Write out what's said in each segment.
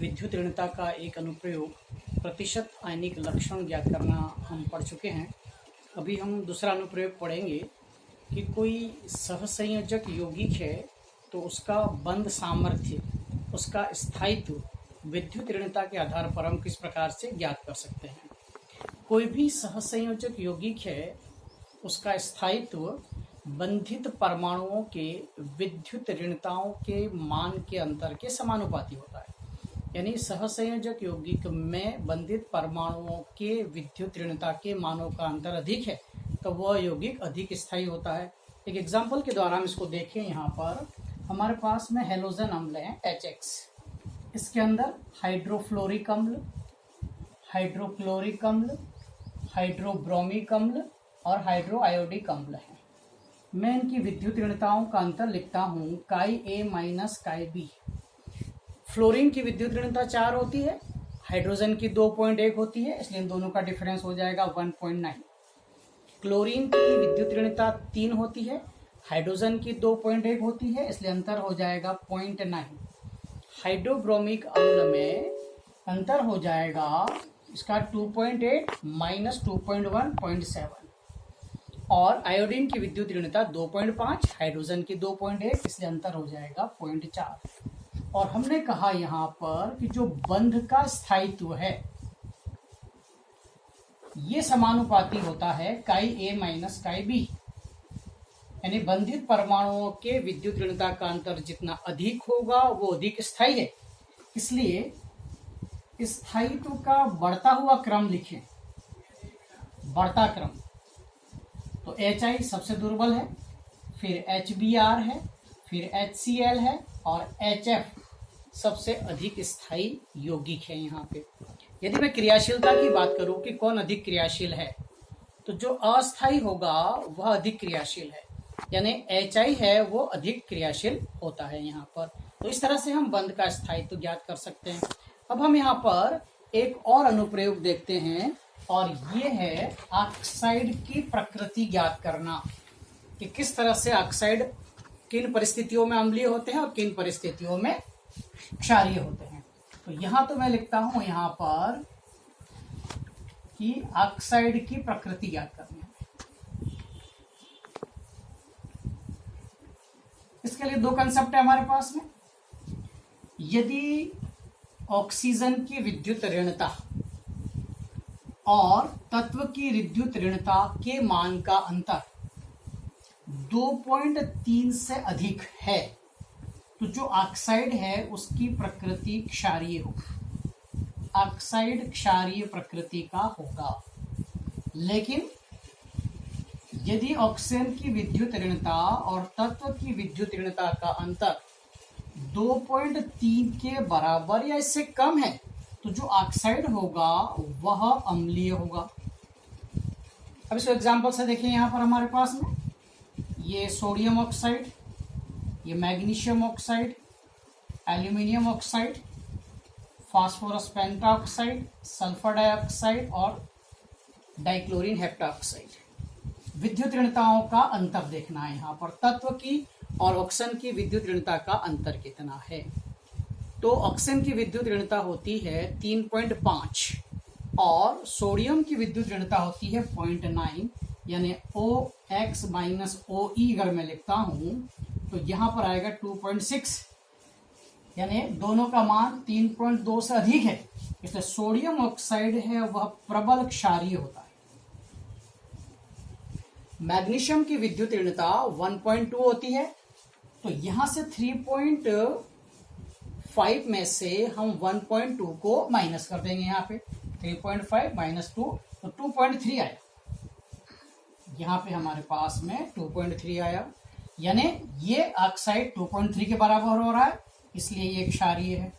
विद्युत ऋणता का एक अनुप्रयोग प्रतिशत आयनिक लक्षण ज्ञात करना हम पढ़ चुके हैं। अभी हम दूसरा अनुप्रयोग पढ़ेंगे कि कोई सहसंयोजक यौगिक है तो उसका बंध सामर्थ्य, उसका स्थायित्व विद्युत ऋणता के आधार पर हम किस प्रकार से ज्ञात कर सकते हैं। कोई भी सहसंयोजक यौगिक है, उसका स्थायित्व बंधित परमाणुओं के विद्युत ऋणताओं के मान के अंतर के समानुपाती होता है। यानी सहसंयोजक यौगिक में बंधित परमाणुओं के विद्युत ऋणता के मानों का अंतर अधिक है तो वह यौगिक अधिक स्थायी होता है। एक एग्जाम्पल के द्वारा हम इसको देखें। यहाँ पर हमारे पास में हेलोजन अम्ल है HX, इसके अंदर हाइड्रोफ्लोरिक अम्ल, हाइड्रोक्लोरिक अम्ल, हाइड्रोब्रोमिक अम्ल और हाइड्रोआयोडिक अम्ल है। मैं इनकी विद्युत ऋणताओं का अंतर लिखता हूँ काई A minus chi B। Fluorine की विद्युत ऋणता 4 होती है, हाइड्रोजन की 2.1 होती है, इसलिए इन दोनों का डिफरेंस हो जाएगा 1.9। क्लोरीन की विद्युत ऋणता 3 होती है, हाइड्रोजन की 2.1 होती है, इसलिए अंतर हो जाएगा 0.9। हाइड्रोब्रोमिक अम्ल में अंतर हो जाएगा इसका 2.8 माइनस 2.1 0.7। और आयोडीन की विद्युत ऋणता 2.5, हाइड्रोजन की 2.1, इसलिए अंतर हो जाएगा 0.4। और हमने कहा यहाँ पर कि जो बंध का स्थायित्व है ये समानुपाती होता है काई A माइनस काई B। यानी बंधित परमाणुओं के विद्युत ऋणता का अंतर जितना अधिक होगा वो अधिक स्थायी है, इसलिए स्थायित्व का बढ़ता हुआ क्रम लिखें, बढ़ता क्रम। तो HI सबसे दुर्बल है, फिर HBr है, फिर HCl है और HF सबसे अधिक स्थायी यौगिक है। यहाँ पे यदि मैं क्रियाशीलता की बात करूं कि कौन अधिक क्रियाशील है, तो जो अस्थायी होगा वह अधिक क्रियाशील है, यानी HI है वो अधिक क्रियाशील होता है यहाँ पर। तो इस तरह से हम बंध का स्थायित्व ज्ञात कर सकते हैं। अब हम यहाँ पर एक और अनुप्रयोग देखते हैं और ये है ऑक्साइड की प्रकृति ज्ञात करना कि किस तरह से ऑक्साइड किन परिस्थितियों में अम्लीय होते हैं और किन परिस्थितियों में क्षारीय होते हैं। तो यहाँ तो मैं लिखता हूं यहाँ पर कि ऑक्साइड की प्रकृति ज्ञात करनी है। इसके लिए दो कंसेप्ट है हमारे पास में। यदि ऑक्सीजन की विद्युत ऋणता और तत्व की विद्युत ऋणता के मान का अंतर 2.3 से अधिक है तो जो ऑक्साइड है उसकी प्रकृति क्षारीय होगी, ऑक्साइड क्षारीय प्रकृति का होगा। लेकिन यदि ऑक्सीजन की विद्युत ऋणता और तत्व की विद्युत ऋणता का अंतर 2.3 के बराबर या इससे कम है तो जो ऑक्साइड होगा वह अम्लीय होगा। अब इसको एग्जांपल से देखिए। यहाँ पर हमारे पास में ये सोडियम ऑक्साइड, ये magnesium oxide, aluminium oxide, phosphorus pentoxide, sulphur dioxide और डाइक्लोरीन हेप्टाऑक्साइड। विद्युत ऋणताओं का अंतर देखना है यहाँ पर, तत्व की और ऑक्सीजन की विद्युत ऋणता का अंतर कितना है। तो ऑक्सीजन की विद्युत ऋणता होती है 3.5 और सोडियम की विद्युत ऋणता होती है 0.9, यानी OX माइनस OE अगर मैं लिखता हूं तो यहां पर आएगा 2.6, यानी दोनों का मान 3.2 से अधिक है, इसलिए सोडियम ऑक्साइड है वह प्रबल क्षारीय होता है। मैग्नीशियम की विद्युत ऋणता 1.2 होती है, तो यहां से 3.5 में से हम 1.2 को माइनस कर देंगे। यहाँ पे 3.5 माइनस 2 तो 2.3 आया। यहाँ पे हमारे पास में 2.3 आया, यानी ये ऑक्साइड 2.3 के बराबर हो रहा है, इसलिए ये क्षारीय है।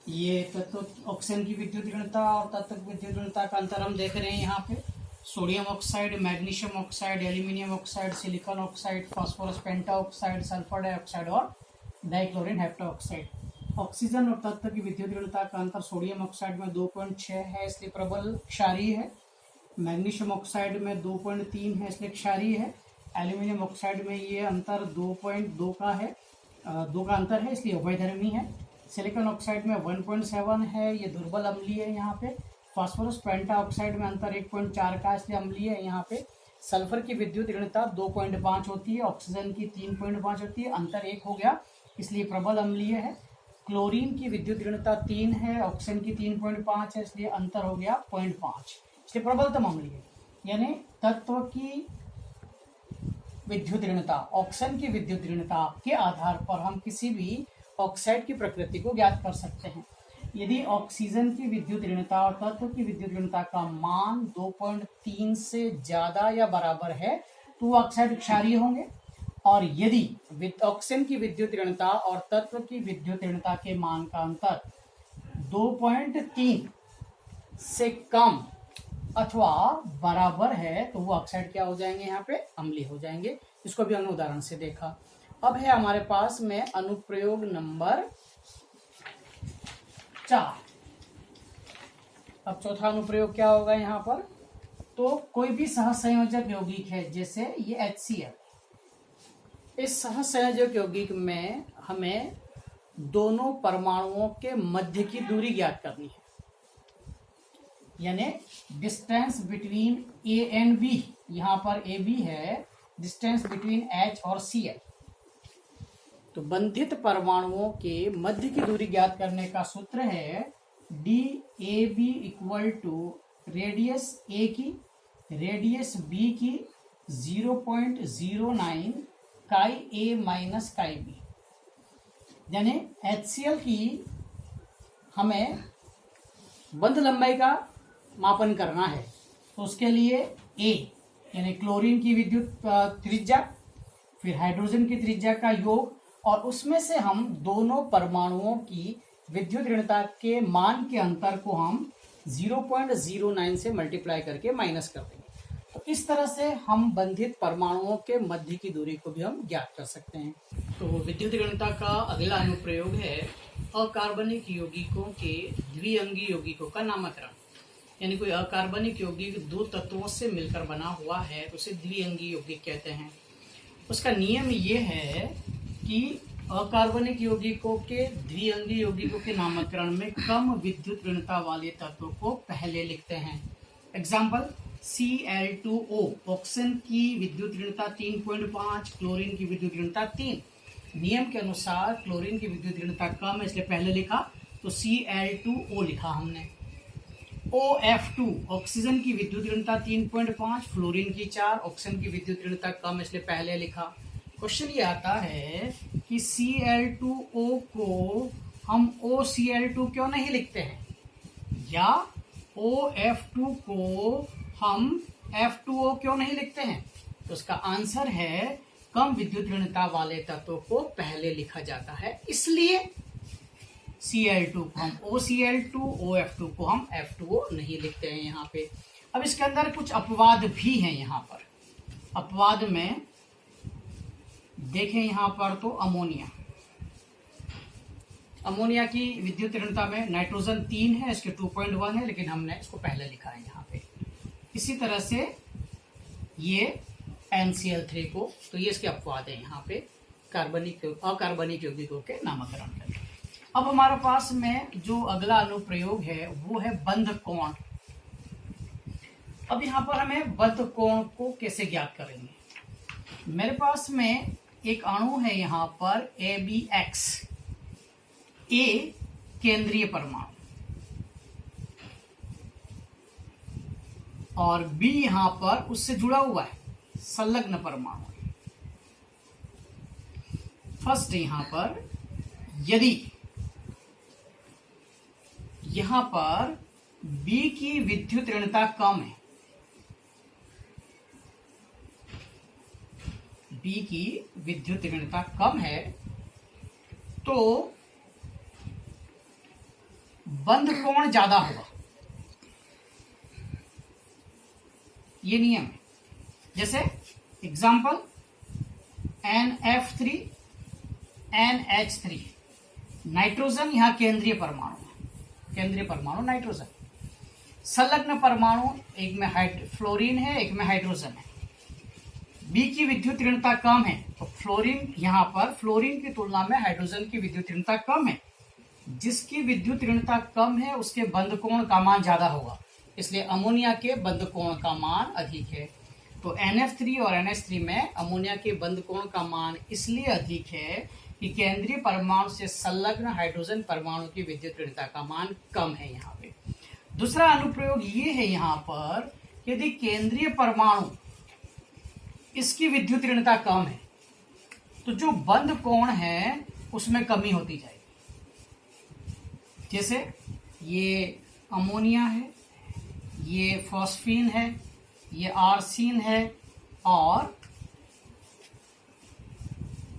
ये तत्व ऑक्सीजन की विद्युत ऋणता और तत्व की विद्युत ऋणता का अंतर हम देख रहे हैं यहाँ पे। Sodium oxide, magnesium oxide, aluminium oxide, silicon oxide, phosphorus pentoxide, sulphur dioxide और डाइक्लोरीन हेप्टाऑक्साइड। ऑक्सीजन और तत्व की विद्युत ऋणता का अंतर सोडियम ऑक्साइड में 2.6 है, इसलिए प्रबल क्षारीय है। मैग्नीशियम ऑक्साइड में 2.3 है, इसलिए क्षारीय है। एल्यूमिनियम ऑक्साइड में ये अंतर 2.2 का है, 2 का अंतर है, इसलिए उभयधर्मी है। सिलिकॉन ऑक्साइड में 1.7 है, ये दुर्बल अम्लीय है यहाँ पे। फास्फोरस पेंटा ऑक्साइड में अंतर 1.4 का, इसलिए अम्लीय है यहाँ पे। सल्फर की विद्युत ऋणता 2.5 होती है, ऑक्सीजन की 3.5 होती है, अंतर 1 हो गया, इसलिए प्रबल अम्लीय है। क्लोरीन की विद्युत ऋणता 3 है, ऑक्सीजन की 3.5 है, इसलिए अंतर हो गया 0.5, इसलिए प्रबलतम अम्लीय। यानी तत्व की विद्युत ऋणता, ऑक्सीजन की विद्युत ऋणता के आधार पर हम किसी भी ऑक्साइड की प्रकृति को ज्ञात कर सकते हैं। यदि ऑक्सीजन की विद्युत ऋणता और तत्व की विद्युत ऋणता का मान 2.3 से ज्यादा या बराबर है तो वो ऑक्साइड क्षारीय होंगे, और यदि ऑक्सीजन की विद्युत ऋणता और तत्व की विद्युत ऋणता के मान का अंतर 2.3 से कम अथवा बराबर है तो वो ऑक्साइड क्या हो जाएंगे, यहाँ पे अम्लीय हो जाएंगे। इसको भी हमने उदाहरण से देखा। अब है हमारे पास में अनुप्रयोग नंबर 4। अब चौथा अनुप्रयोग क्या होगा यहाँ पर, तो कोई भी सहसंयोजक यौगिक है, जैसे ये HCl, इस सहसंयोजक यौगिक में हमें दोनों परमाणुओं के मध्य की दूरी ज्ञात करनी है, यानी distance between A and B। यहाँ पर AB है, डिस्टेंस बिटवीन H और Cl। तो बंधित परमाणुओं के मध्य की दूरी ज्ञात करने का सूत्र है DAB equal to radius A की रेडियस B की 0.09 chi A minus chi B। यानी HCl की हमें बंध लंबाई का मापन करना है, तो उसके लिए A यानी क्लोरीन की विद्युत त्रिज्या, फिर हाइड्रोजन की त्रिज्या का योग, और उसमें से हम दोनों परमाणुओं की विद्युत ऋणता के मान के अंतर को हम 0.09 से मल्टीप्लाई करके माइनस कर देंगे। तो इस तरह से हम बंधित परमाणुओं के मध्य की दूरी को भी हम ज्ञात कर सकते हैं। तो विद्युत ऋणता का अगला अनुप्रयोग है अकार्बनिक यौगिकों के द्विअंगी यौगिकों का नामकरण। यानी कोई अकार्बनिक यौगिक दो तत्वों से मिलकर बना हुआ है तो उसे द्विअंगी यौगिक कहते हैं। उसका नियम ये है कि अकार्बनिक यौगिकों के द्विअंगी यौगिकों के नामकरण में कम विद्युत ऋणता वाले तत्वों को पहले लिखते हैं। एग्जाम्पल Cl2O, ऑक्सीजन की विद्युत ऋणता 3.5, क्लोरीन की विद्युत ऋणता 3। नियम के अनुसार क्लोरीन की विद्युत ऋणता कम है इसलिए पहले लिखा, तो Cl2O लिखा हमने। OF2, ऑक्सीजन की विद्युत ऋणता 3.5, फ्लोरीन की 4, ऑक्सीजन की विद्युत ऋणता कम इसलिए पहले लिखा। क्वेश्चन ये आता है कि Cl2O को हम OCl2 क्यों नहीं लिखते हैं, या OF2 को हम F2O क्यों नहीं लिखते हैं। तो उसका आंसर है कम विद्युत ऋणता वाले तत्वों को पहले लिखा जाता है, इसलिए Cl2 को हम OCl2, OF2 को हम F2O नहीं लिखते हैं यहाँ पे। अब इसके अंदर कुछ अपवाद भी हैं यहाँ पर। अपवाद में देखें यहाँ पर तो अमोनिया की विद्युत ऋणता में नाइट्रोजन 3 है, इसके 2.1 है, लेकिन हमने इसको पहले लिखा है यहाँ पे। इसी तरह से ये NCl3 को, तो ये इसके अपवाद है यहाँ पे अकार्बनिक यौगिकों के नामकरण में। अब हमारे पास में जो अगला अनुप्रयोग है वो है बंध कोण। अब यहाँ पर हमें बंध कोण को कैसे ज्ञात करेंगे। मेरे पास में एक अणु है यहाँ पर ABX, A केंद्रीय परमाणु और B यहाँ पर उससे जुड़ा हुआ है संलग्न परमाणु। फर्स्ट यहाँ पर यदि यहाँ पर B की विद्युत ऋणता कम है, B की विद्युत ऋणता कम है, तो बंध कोण ज्यादा होगा, ये नियम है। जैसे एग्जाम्पल NF3, NH3, नाइट्रोजन यहाँ केंद्रीय परमाणु है, केंद्रीय परमाणु नाइट्रोजन। संलग्न परमाणु एक में फ्लोरीन है, एक में हाइड्रोजन है। B की विद्युत ऋणता कम है तो फ्लोरीन यहाँ पर फ्लोरीन की तुलना में हाइड्रोजन की विद्युत ऋणता कम है। जिसकी विद्युत ऋणता कम है उसके बंध कोण का मान ज्यादा होगा, इसलिए अमोनिया के बंध कोण का मान अधिक है। तो NF3 और NH3 में अमोनिया के बंध कोण का मान इसलिए अधिक है कि केंद्रीय परमाणु से संलग्न हाइड्रोजन परमाणु की विद्युत ऋणता का मान कम है। यहाँ पे दूसरा अनुप्रयोग ये है यहाँ पर, यदि केंद्रीय परमाणु इसकी विद्युत ऋणता कम है तो जो बंध कोण है उसमें कमी होती जाएगी। जैसे ये अमोनिया है, ये फॉस्फीन है, ये आर्सीन है और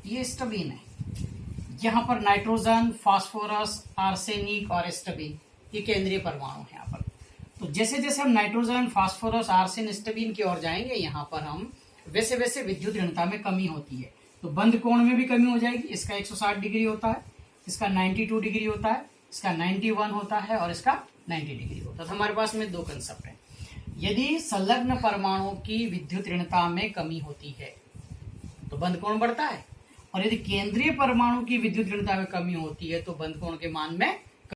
ये स्टबीन है। यहाँ पर नाइट्रोजन, फास्फोरस, आर्सेनिक और स्टबीन ये केंद्रीय परमाणु है यहाँ पर। तो जैसे जैसे हम नाइट्रोजन, फास्फोरस, आर्सेन, स्टबीन की ओर जाएंगे यहाँ पर हम, वैसे वैसे विद्युत ऋणता में कमी होती है। तो बंध कोण में भी कमी हो जाएगी। इसका 160 डिग्री होता है, इसका 92 डिग्री होता है, इसका 91 होता है और इसका 90 डिग्री होता है। तो हमारे पास में दो कंसेप्ट है। यदि संलग्न परमाणुओं की विद्युत ऋणता में कमी होती है तो बंध कोण बढ़ता है, और यदि केंद्रीय परमाणु की विद्युत ऋणता में कमी होती है तो बंध कोण के मान में